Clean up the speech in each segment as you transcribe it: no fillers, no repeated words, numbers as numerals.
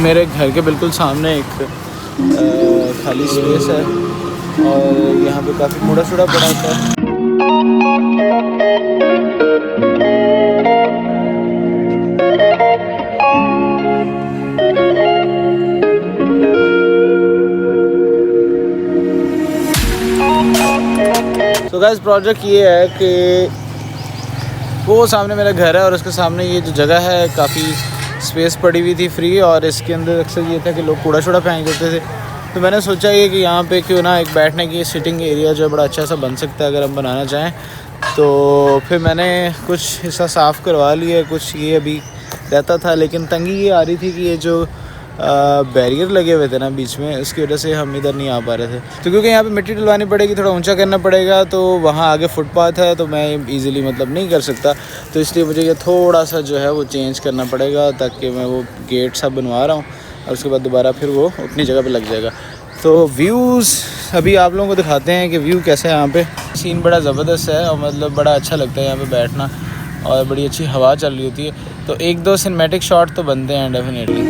मेरे घर के बिल्कुल सामने एक खाली स्पेस है और यहाँ पे काफ़ी कूड़ा शूड़ा पड़ा होता है। तो गाइस प्रोजेक्ट ये है कि वो सामने मेरा घर है और उसके सामने ये जो जगह है काफ़ी स्पेस पड़ी हुई थी फ्री, और इसके अंदर अक्सर ये था कि लोग कूड़ा शूड़ा फेंक देते थे। तो मैंने सोचा ये कि यहाँ पे क्यों ना एक बैठने की सिटिंग एरिया जो है बड़ा अच्छा सा बन सकता है अगर हम बनाना चाहें। तो फिर मैंने कुछ हिस्सा साफ़ करवा लिया, कुछ ये अभी रहता था, लेकिन तंगी ये आ रही थी कि ये जो बैरियर लगे हुए थे ना बीच में, उसकी वजह से हम इधर नहीं आ पा रहे थे। तो क्योंकि यहाँ पे मिट्टी डलवानी पड़ेगी, थोड़ा ऊंचा करना पड़ेगा, तो वहाँ आगे फुटपाथ है तो मैं इजीली मतलब नहीं कर सकता। तो इसलिए मुझे ये थोड़ा सा जो है वो चेंज करना पड़ेगा, ताकि मैं वो गेट सा बनवा रहा हूँ और उसके बाद दोबारा फिर वो अपनी जगह पर लग जाएगा। तो व्यूज़ अभी आप लोगों को दिखाते हैं कि व्यू कैसा है यहाँ पे। सीन बड़ा ज़बरदस्त है और मतलब बड़ा अच्छा लगता है यहाँ पे बैठना, और बड़ी अच्छी हवा चल रही होती है। तो एक दो सिनेमैटिक शॉट तो बनते हैं डेफिनेटली।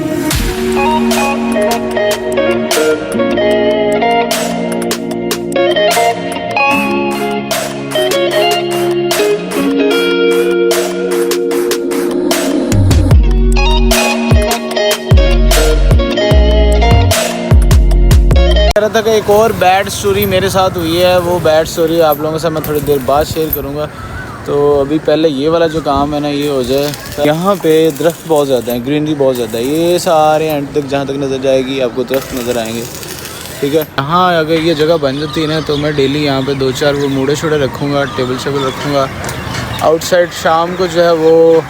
था कि एक और बैड स्टोरी मेरे साथ हुई है, वो बैड स्टोरी आप लोगों के साथ मैं थोड़ी देर बाद शेयर करूँगा। तो अभी पहले ये वाला जो काम है ना ये हो जाए। यहाँ पे दरख्त बहुत ज़्यादा है, ग्रीनरी बहुत ज़्यादा है, ये सारे एंड तक जहाँ तक नज़र जाएगी आपको दरख्त नज़र आएंगे, ठीक है। यहाँ अगर ये जगह बन जाती है ना तो मैं डेली यहाँ पे 2-4 वो मूड़े शूड़े रखूँगा, टेबल शेबल रखूँगा। आउटसाइड शाम को जो है वो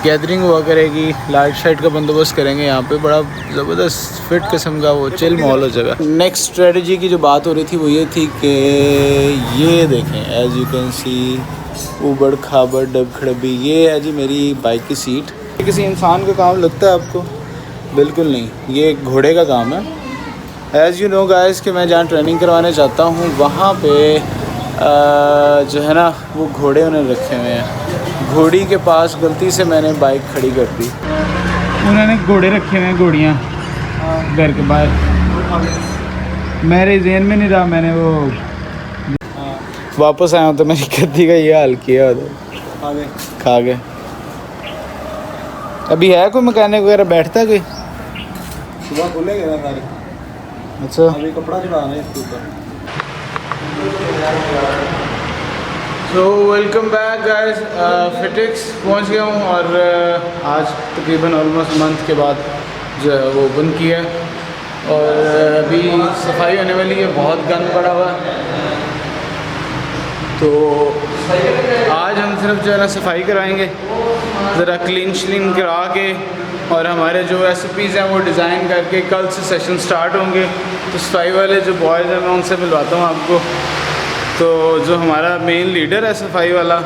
गैदरिंग हुआ करेगी, लाइट शाइट का बंदोबस्त करेंगे यहाँ पे, बड़ा ज़बरदस्त फिट किस्म का वो चिल माहौल हो जाएगा। नेक्स्ट स्ट्रेटजी की जो बात हो रही थी वो ये थी कि ये देखें, एज यू कैन सी उबड़ खाबड़ डबखड़बी, ये है जी मेरी बाइक की सीट। किसी इंसान का काम लगता है आपको? बिल्कुल नहीं, ये एक घोड़े का काम है। एज़ यू नो गाइस कि मैं जहाँ ट्रेनिंग करवाने जाता हूँ वहाँ पे जो है ना वो घोड़े उन्होंने रखे हुए हैं। घोड़ी के पास गलती से मैंने बाइक खड़ी कर दी, उन्होंने घोड़े रखे हुए हैं, घोड़ियाँ घर के बाहर। मेरे ज़हन में नहीं रहा, मैंने वो वापस आया हूँ तो मेरी गद्दी का ये हाल किया उधर, खा गए। अभी है कोई मैकेनिक वगैरह बैठता है कोई? सुबह खुलेंगे ना सारे। अच्छा, अभी कपड़ा चढ़ाना है इसके ऊपर। तो वेलकम बैक गाइस, फिटिक्स पहुंच गया हूँ और आज तकरीबन ऑलमोस्ट मंथ के बाद जो है वो ओपन किया है, और अभी सफाई होने वाली है, बहुत गंद पड़ा हुआ है। तो आज हम सिर्फ जो है ना सफाई कराएंगे, ज़रा क्लीन श्लीन करा के, और हमारे जो SOPs हैं वो डिज़ाइन करके कल से सेशन स्टार्ट होंगे। तो सफाई वाले जो बॉयज़ हैं मैं उनसे मिलवाता हूँ आपको। तो जो हमारा मेन लीडर है सफाई वाला,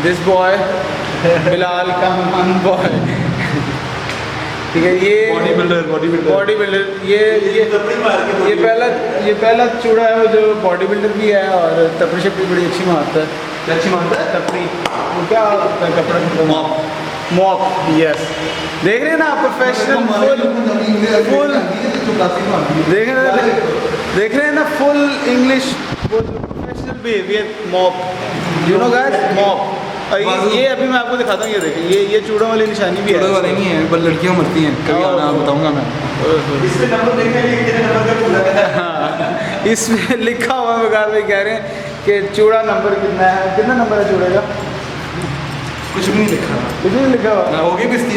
दिस बॉय बिलाल का हमान बॉय, ठीक है। ये बॉडी बिल्डर ये पहला चूड़ा है वो जो बॉडी बिल्डर भी है, और तपरी शपरी बड़ी अच्छी मारता है। तपरी वो क्या कपड़ा, मॉप, यस। देख रहे हैं ना प्रोफेशनल, फुल देख रहे हैं ना फुल इंग्लिश, वो professional behaviour, mop, you know guys, mop. ये अभी मैं आपको दिखाता हूँ, ये देखिए, ये चूड़ों वाली निशानी भी है। चूड़ों वाली नहीं है, बस लड़कियाँ मरती हैं। कभी आना बताऊँगा मैं। इसमें नंबर इसमें लिखा हुआ बकार भाई कह रहे हैं कि चूड़ा नंबर कितना है, कितना नंबर है चूड़े का? कुछ भी नहीं लिखा, कुछ नहीं लिखा हुआ, होगी किस्ती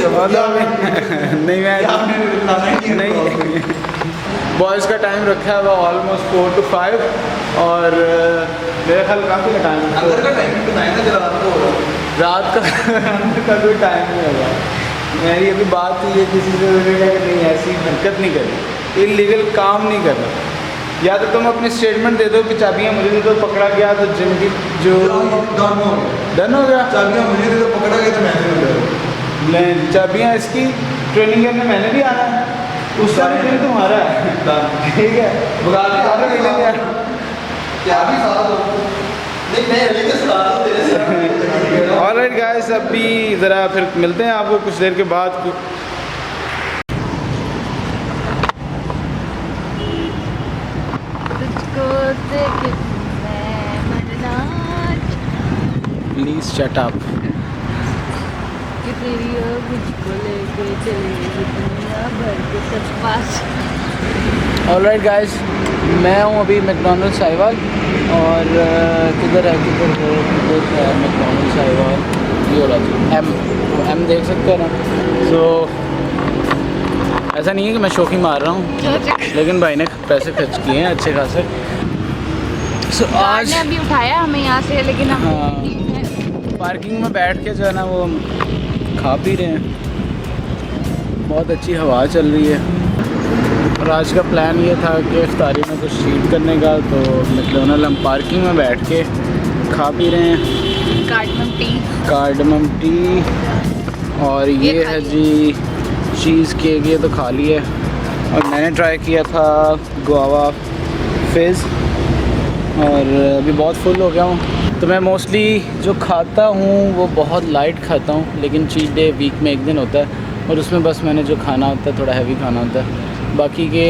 नहीं मैं नहीं। बॉयज़ का टाइम रखा है वो ऑलमोस्ट 4 to 5, और मेरा ख्याल काफ़ी का टाइम, अंदर का टाइम बताएं ना जरा, रात को होगा, रात का अंदर का कोई टाइम नहीं होगा। मेरी अभी बात हुई है किसी से कि नहीं ऐसी हरकत नहीं करनी, इलीगल काम नहीं करना। या तो तुम अपनी स्टेटमेंट दे दो कि चाबियाँ मुझे दे दो, पकड़ा गया तो जिम की जो डन हो गया, चाबियाँ मुझे दे दो, पकड़ा गया तो मैं ले चाबियाँ इसकी, ट्रेनिंग करने मैंने भी आना है, उस सारे दिन तुम्हारा है, ठीक है। ऑलराइट गाइस, अभी ज़रा फिर मिलते हैं आपको कुछ देर के बाद। Shut up. कि तेरी और मुझको लेके चलेगी दुनिया भर के सब पास। ऑलराइट गाइस, मैं हूँ अभी मैकडॉनल्ड्स साहिवाल और किधर है मैकडॉनल्ड्स साहिवाल, ये हो रहा है एम देख सकते हैं ना। सो ऐसा नहीं है कि मैं शौकी मार रहा हूँ, लेकिन भाई ने पैसे खर्च किए हैं अच्छे खासे। सो आज ने अभी उठाया हमें यहाँ से, लेकिन हम हाँ, पार्किंग में बैठ के जो है ना वो खा पी रहे हैं, बहुत अच्छी हवा चल रही है। और आज का प्लान ये था कि इफ्तारी में कुछ शीट करने का, तो मैकडॉनल्ड हम पार्किंग में बैठ के खा पी रहे हैं कार्डमम टी। और ये है जी चीज़ केक, ये तो खा लिया। और मैंने ट्राई किया था गुआवा फिज़ और अभी बहुत फुल हो गया हूँ। तो मैं मोस्टली जो खाता हूँ वो बहुत लाइट खाता हूँ, लेकिन चीट डे वीक में एक दिन होता है और उसमें बस मैंने जो खाना होता है थोड़ा हैवी खाना होता है। बाकी के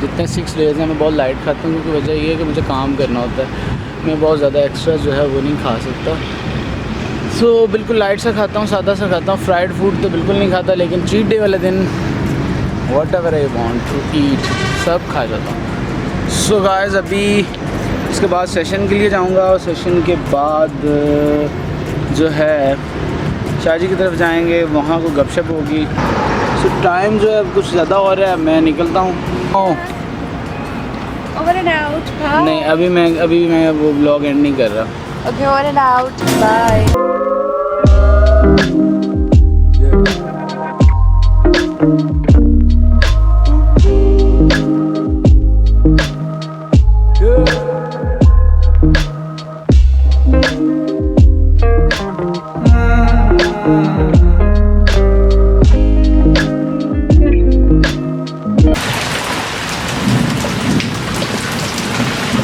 जितने 6 डेज़ हैं मैं बहुत लाइट खाता हूँ, क्योंकि वजह ये है कि मुझे काम करना होता है, मैं बहुत ज़्यादा एक्स्ट्रा जो है वो नहीं खा सकता। सो बिल्कुल लाइट सा खाता हूँ, सादा सा खाता हूँ। फ्राइड फूड तो बिल्कुल नहीं खाता, लेकिन चीट डे वाले दिन whatever I want to eat सब खा जाता हूँ। सो गाइस, अभी इसके बाद सेशन के लिए जाऊँगा और सेशन के बाद जो है शाहजी की तरफ जाएंगे, वहाँ को गपशप होगी। सो टाइम जो है कुछ ज़्यादा हो रहा है, मैं निकलता हूँ। Over and out. नहीं, अभी मैं वो ब्लॉग एंड नहीं कर रहा। Okay, over and out, bye.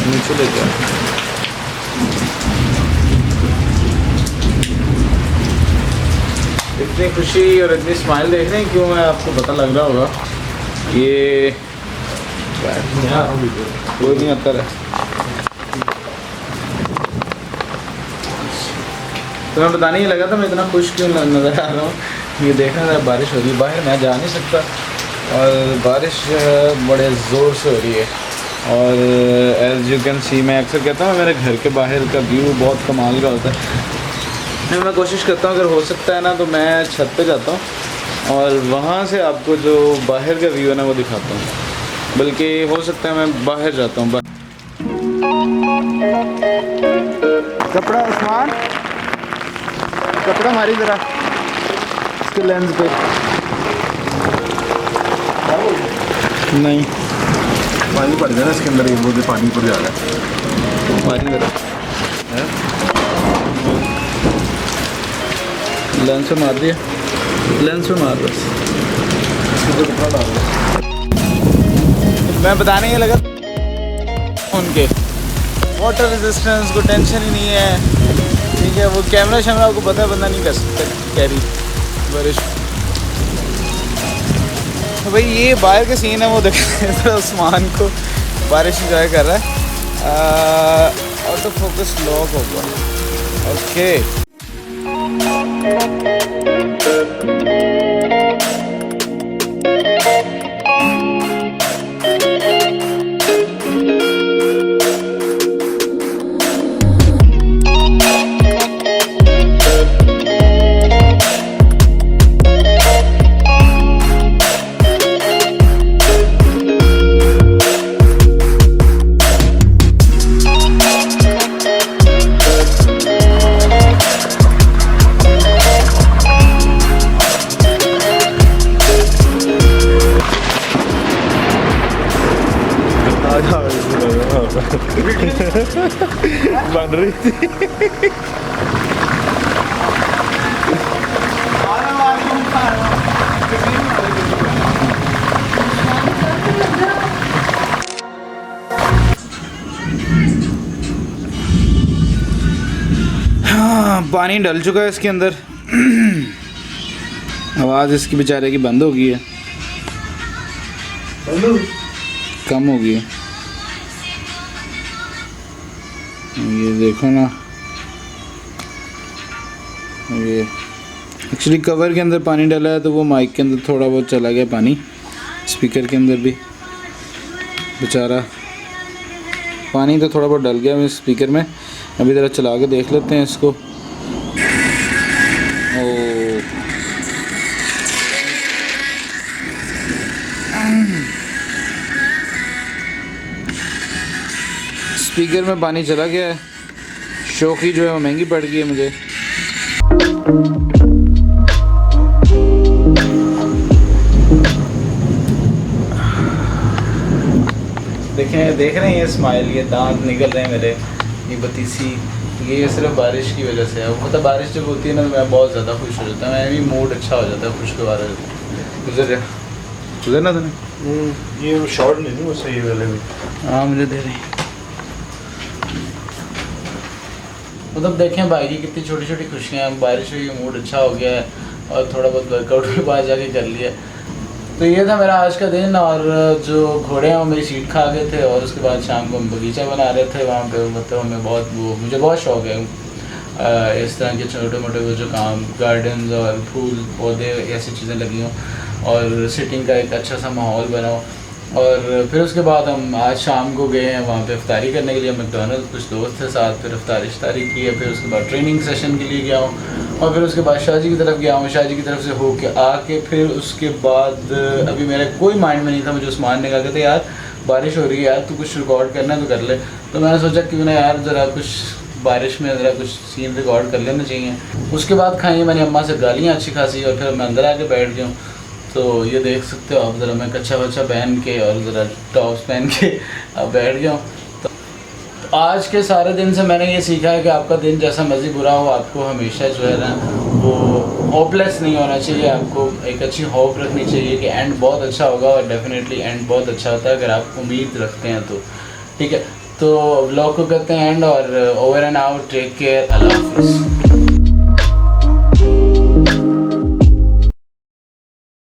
नीचे ले जाओ। इतनी खुशी और इतनी स्माइल देख रहे हैं, क्यों है आपको पता लग रहा होगा। ये कोई नहीं आता है। तो मैं बताने ही लगा था मैं इतना खुश क्यों नज़र आ रहा हूँ। ये देखना था, बारिश हो रही है बाहर, मैं जा नहीं सकता और बारिश बड़े ज़ोर से हो रही है। और एज़ यू कैन सी, मैं अक्सर कहता हूँ मेरे घर के बाहर का व्यू बहुत कमाल का होता है। मैं कोशिश करता हूँ अगर हो सकता है ना तो मैं छत पे जाता हूँ और वहाँ से आपको जो बाहर का व्यू है ना वो दिखाता हूँ। बल्कि हो सकता है मैं बाहर जाता हूँ। कपड़ा उस्मान, कपड़ा हमारी ज़रा इसके लेंस पे नहीं, पानी पड़ जाए ना इसके अंदर, एक बोझ पानी पड़ जा रहा है। पानी ज़रा लेंस पे मार दिया, लेंस पे मार बस। मैं बताने ये लगा उनके वाटर रेजिस्टेंस को टेंशन ही नहीं है, ठीक है। वो कैमरा शैमरा आपको पता है बंदा नहीं कर सकता कैरी बारिश। तो भाई ये बाहर के सीन है, वो देखें उस्मान को बारिश इंजॉय कर रहा है। ऑटो फोकस लॉक होगा, ओके। बन रही थी। हाँ, पानी डल चुका है इसके अंदर। आवाज़ इसकी बेचारे की बंद हो गई है, कम हो गई है। ये देखो ना, ये एक्चुअली कवर के अंदर पानी डाला है तो वो माइक के अंदर थोड़ा बहुत चला गया पानी, स्पीकर के अंदर भी बेचारा पानी तो थोड़ा बहुत डल गया इस स्पीकर में। अभी ज़रा चला के देख लेते हैं इसको। ओ स्पीकर में पानी चला गया है। शौकी जो है वो महंगी पड़ गई है मुझे। देख रहे हैं ये स्माइल, ये दांत निकल रहे हैं मेरे, ये बतीसी, ये सिर्फ बारिश की वजह से है। मतलब बारिश जब होती है ना मैं बहुत ज़्यादा खुश हो जाता हूँ, मैं भी मूड अच्छा हो जाता है, खुशगवार हो जाता है। गुजरना था ना ये शॉर्ट नहीं वो सही वाले भी। हाँ मुझे दे रहे हैं। मतलब देखें भाई की कितनी छोटी छोटी खुशियाँ, बारिश हुई, मूड अच्छा हो गया है और थोड़ा बहुत वर्कआउट भी बाहर जाके कर लिया। तो ये था मेरा आज का दिन। और जो घोड़े हैं वो मेरी सीट खा गए थे और उसके बाद शाम को हम बगीचा बना रहे थे वहाँ पे। मतलब हमें बहुत मुझे बहुत शौक है इस तरह के छोटे मोटे वो जो काम, गार्डन्स और फूल पौधे ऐसी चीज़ें लगी हों और सिटिंग का एक अच्छा सा माहौल बना हो। और फिर उसके बाद हम आज शाम को गए हैं वहाँ पे इफ्तारी करने के लिए मैकडॉनल्ड्स, कुछ दोस्त थे साथ, फिर इफ्तारी की है। फिर उसके बाद ट्रेनिंग सेशन के लिए गया हूँ और फिर उसके बाद शाहजी की तरफ गया हूँ। शाहजी की तरफ से होके आके फिर उसके बाद अभी मेरे कोई माइंड में नहीं था, मुझे उस्मान ने कहा कहते यार बारिश हो रही है यार, तू कुछ रिकॉर्ड करना है तो कर ले। तो मैंने सोचा क्यों ना यार ज़रा कुछ बारिश में ज़रा कुछ सीन रिकॉर्ड कर लेना चाहिए। उसके बाद खाई मैंने अम्मा से गालियाँ अच्छी खासी और फिर मैं अंदर आके बैठ गया हूँ। तो ये देख सकते हो आप, ज़रा मैं कच्चा बच्चा पहन के और ज़रा टॉप्स पहन के अब बैठ गया हूँ। तो आज के सारे दिन से मैंने ये सीखा है कि आपका दिन जैसा मर्जी बुरा हो, आपको हमेशा जो है ना वो होपलेस नहीं होना चाहिए। आपको एक अच्छी होप रखनी चाहिए कि एंड बहुत अच्छा होगा और डेफिनेटली एंड बहुत अच्छा होता है अगर आप उम्मीद रखते हैं तो। ठीक है, तो व्लॉग को करते हैं एंड और over and out. Take care, अल्लाह हाफिज़।